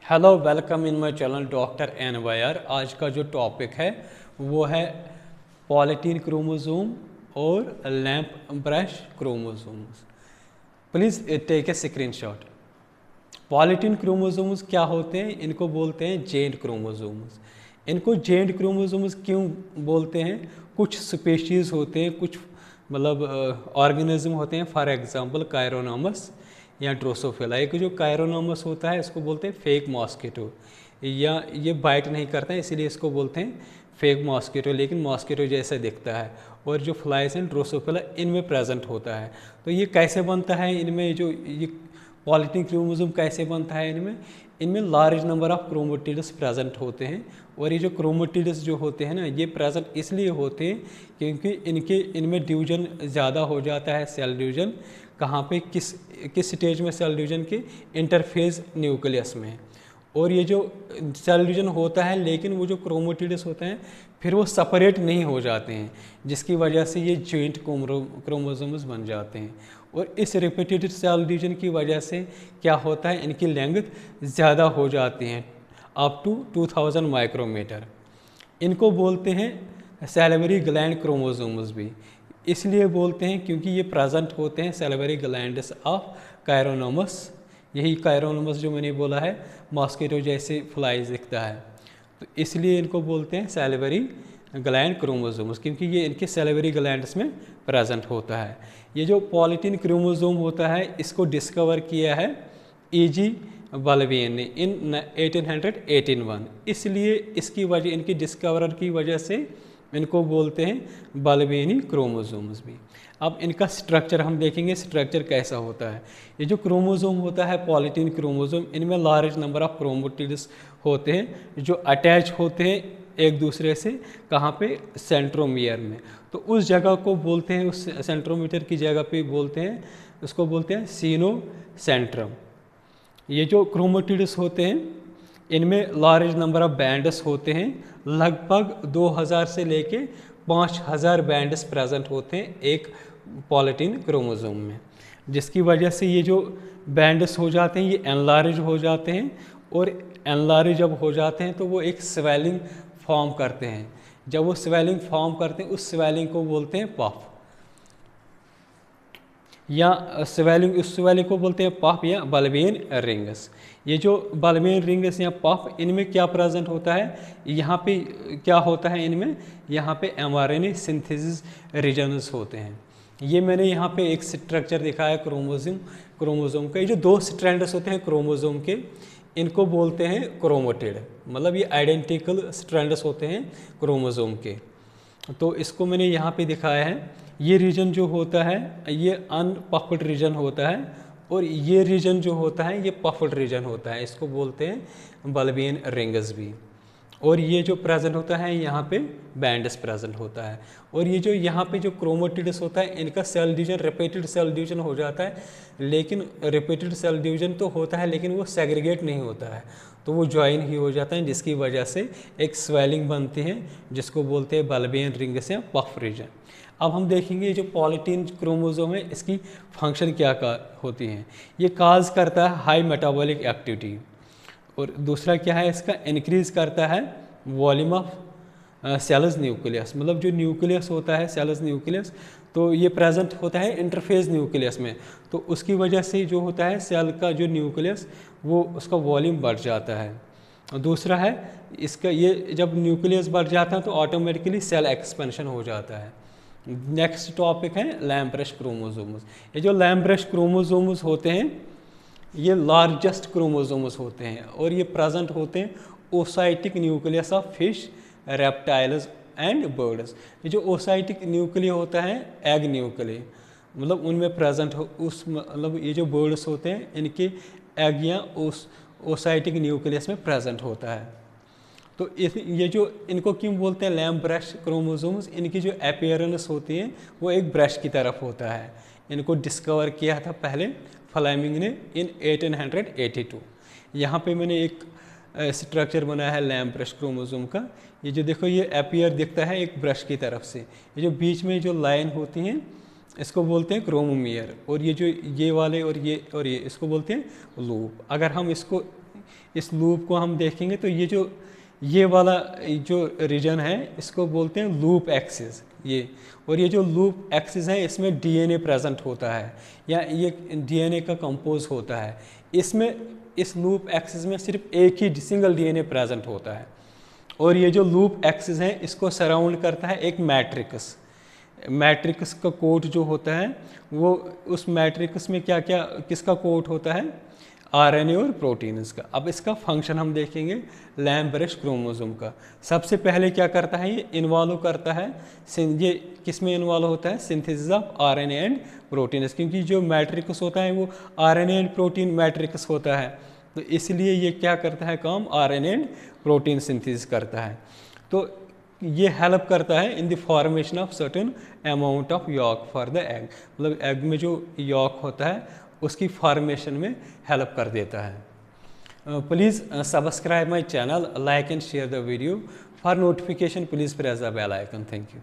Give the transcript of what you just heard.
Hello, welcome in my channel doctor एनवायर। आज का जो टॉपिक है वो है पॉलीटीन क्रोमोसोम और lamp brush chromosomes. Please take a screenshot. Polytene chromosomes क्या होते हैं? इनको बोलते हैं जेंट क्रोमोसोम्स। इनको जेंट क्रोमोसोम्स क्यों बोलते हैं? कुछ स्पेशीज़ होते हैं, कुछ मतलब ऑर्गेनिज्म होते हैं, फॉर एग्जांपल कायरोनोमस या ड्रोसोफिला। एक जो कायरोनोमस होता है इसको बोलते हैं फेक मॉस्किटो, या ये बाइट नहीं करता है इसीलिए इसको बोलते हैं फेक मॉस्किटो, लेकिन मॉस्किटो जैसा दिखता है। और जो फ्लाइज हैं ड्रोसोफिला, इनमें प्रेजेंट होता है। तो ये कैसे बनता है? इनमें जो ये पॉलीटीन क्रोमोसोम कैसे बनता है? इनमें लार्ज नंबर ऑफ क्रोमोटिड्स प्रेजेंट होते हैं। और ये जो क्रोमोटिड्स जो होते हैं ना, ये प्रेजेंट इसलिए होते हैं क्योंकि इनमें डिवीजन ज़्यादा हो जाता है, सेल डिवीजन। कहाँ पे, किस स्टेज में सेल डिवीजन के? इंटरफेज न्यूक्लियस में। और ये जो सेल डिवीजन होता है, लेकिन वो जो क्रोमोटिड्स होते हैं फिर वो सेपरेट नहीं हो जाते हैं, जिसकी वजह से ये जॉइंट क्रोमोसोम्स बन जाते हैं। और इस रिपीटेड सेल डिवीजन की वजह से क्या होता है, इनकी लेंथ ज़्यादा हो जाती है, अप टू 2000 माइक्रोमीटर। इनको बोलते हैं सैलिवरी ग्लैंड क्रोमोसोम्स भी। इसलिए बोलते हैं क्योंकि ये प्रेजेंट होते हैं सैलिवरी ग्लैंड्स ऑफ कायरोनोमस। यही कायरोनोमस जो मैंने बोला है, मॉस्किटो जैसे फ्लाइज दिखता है, तो इसलिए इनको बोलते हैं सैलिवरी ग्लैंड क्रोमोसोम्स, क्योंकि ये इनके सैलिवरी ग्लैंड्स में प्रेजेंट होता है। ये जो पॉलीटीन क्रोमोसोम होता है इसको डिस्कवर किया है E.G. बल्बियन ने इन 1881। इसलिए इसकी वजह, इनकी डिस्कवर की वजह से इनको बोलते हैं बल्बियनी क्रोमोसोम्स भी। अब इनका स्ट्रक्चर हम देखेंगे, स्ट्रक्चर कैसा होता है। ये जो क्रोमोसोम होता है पॉलीटीन क्रोमोसोम, इनमें लार्ज नंबर ऑफ क्रोमोटिड्स होते हैं जो अटैच होते हैं एक दूसरे से। कहाँ पे? सेंट्रोमियर में। तो उस जगह को बोलते हैं, उस सेंट्रोमीटर की जगह पे बोलते हैं, उसको बोलते हैं सीनोसेंट्रम। ये जो क्रोमोटिड्स होते हैं इनमें लार्ज नंबर ऑफ बैंड्स होते हैं, लगभग 2000 से लेके 5000 बैंड्स प्रेजेंट होते हैं एक पॉलीटीन क्रोमोसोम में, जिसकी वजह से ये जो बैंड्स हो जाते हैं ये एनलार्ज हो जाते हैं। और एनलार्ज जब हो जाते हैं तो वो एक स्वेलिंग फॉर्म करते हैं। जब वो स्वेलिंग फॉर्म करते हैं उस स्वेलिंग को बोलते हैं पफ, या उस स्वेलिंग को बोलते हैं पफ या बल्बियन रिंग्स। ये जो बल्बियन रिंग्स या पफ, इनमें क्या प्रेजेंट होता है? यहाँ पे क्या होता है इनमें? यहाँ पे mRNA सिंथेसिस रीजन्स होते हैं। ये मैंने यहाँ पे एक स्ट्रक्चर दिखाया क्रोमोसोम का। ये जो 2 स्ट्रैंड्स होते हैं क्रोमोसोम के, इनको बोलते हैं क्रोमोटिड। मतलब ये आइडेंटिकल स्ट्रैंड्स होते हैं क्रोमोसोम के। तो इसको मैंने यहाँ पे दिखाया है। ये रीजन जो होता है ये अनपफ्ड रीजन होता है, और ये रीजन जो होता है ये पफ्ड रीजन होता है। इसको बोलते हैं बल्बियन रिंग्स भी। और ये जो प्रेजेंट होता है यहाँ पे बैंड्स प्रेजेंट होता है। और ये जो यहाँ पे जो क्रोमोटिड्स होता है इनका cell division, repeated cell division हो जाता है। लेकिन रिपीटेड सेल डिवीजन तो होता है, लेकिन वो सेग्रीगेट नहीं होता है, तो वो ज्वाइन ही हो जाता है, जिसकी वजह से एक स्वेलिंग बनती है जिसको बोलते हैं बल्बियन रिंग्स या पफ रीजन। अब हम देखेंगे जो पॉलीटीन क्रोमोसोम है इसकी फंक्शन क्या होती हैं। ये काज करता है हाई मेटाबॉलिक एक्टिविटी, और दूसरा क्या है इसका? इंक्रीज करता है वॉल्यूम ऑफ सेल्स न्यूक्लियस। मतलब जो न्यूक्लियस होता है सेल्स न्यूक्लियस, तो ये प्रेजेंट होता है इंटरफेज न्यूक्लियस में, तो उसकी वजह से जो होता है सेल का जो न्यूक्लियस वो उसका वॉल्यूम बढ़ जाता है। और दूसरा है इसका, ये जब न्यूक्लियस बढ़ जाता है तो ऑटोमेटिकली सेल एक्सपेंशन हो जाता है। नेक्स्ट टॉपिक है लैम्प ब्रश क्रोमोसोम्स। ये जो लैम्प ब्रश क्रोमोसोम्स होते हैं ये लार्जेस्ट क्रोमोसोम्स होते हैं, और ये प्रेजेंट होते हैं oocytic nucleus of fish, reptiles and birds. ये जो ओसाइटिक न्यूक्लिय होता है एग न्यूक्लिय, मतलब उनमें प्रेजेंट हो उस, मतलब ये जो बर्ड्स होते हैं इनके एग या ओसाइटिक न्यूक्लियस में प्रेजेंट होता है। तो ये जो इनको क्यों बोलते हैं लैम्प ब्रश क्रोमोसोम्स? इनकी जो अपीयरेंस होती है वो एक ब्रश की तरफ होता है। इनको डिस्कवर किया था पहले फ्लेमिंग ने इन 1882। यहाँ पे मैंने एक स्ट्रक्चर बनाया है लैम्प ब्रश क्रोमोसोम का। ये जो देखो ये अपीयर दिखता है एक ब्रश की तरफ से। ये जो बीच में जो लाइन होती हैं इसको बोलते हैं क्रोमोमियर, और ये जो ये वाले और ये इसको बोलते हैं लूप। अगर हम इसको इस लूप को हम देखेंगे तो ये वाला जो रीजन है इसको बोलते हैं लूप एक्सिस ये। और ये जो लूप एक्सिस है इसमें डीएनए प्रेजेंट होता है या ये डीएनए का कंपोज होता है। इसमें इस लूप एक्सिस में सिर्फ एक ही सिंगल डीएनए प्रेजेंट होता है। और ये जो लूप एक्सिस है इसको सराउंड करता है एक मैट्रिक्स। मैट्रिक्स का कोट जो होता है वो उस मैट्रिक्स में क्या क्या किसका कोट होता है, आरएनए और प्रोटीन्स का। अब इसका फंक्शन हम देखेंगे लैम्प ब्रश क्रोमोसोम का। सबसे पहले क्या करता है, ये इन्वॉल्व करता है, ये किस में इन्वॉल्व होता है, synthesis of RNA and proteins, क्योंकि जो मैट्रिक्स होता है वो आरएनए एंड प्रोटीन मैट्रिक्स होता है, तो इसलिए ये क्या करता है काम, आरएनए एंड प्रोटीन सिंथेसिस करता है। तो ये हेल्प करता है in the formation of certain amount of York for the egg, मतलब एग में जो यॉक होता है उसकी फॉर्मेशन में हेल्प कर देता है। Please subscribe my channel, like and share the video. For notification please press the bell icon. Thank you.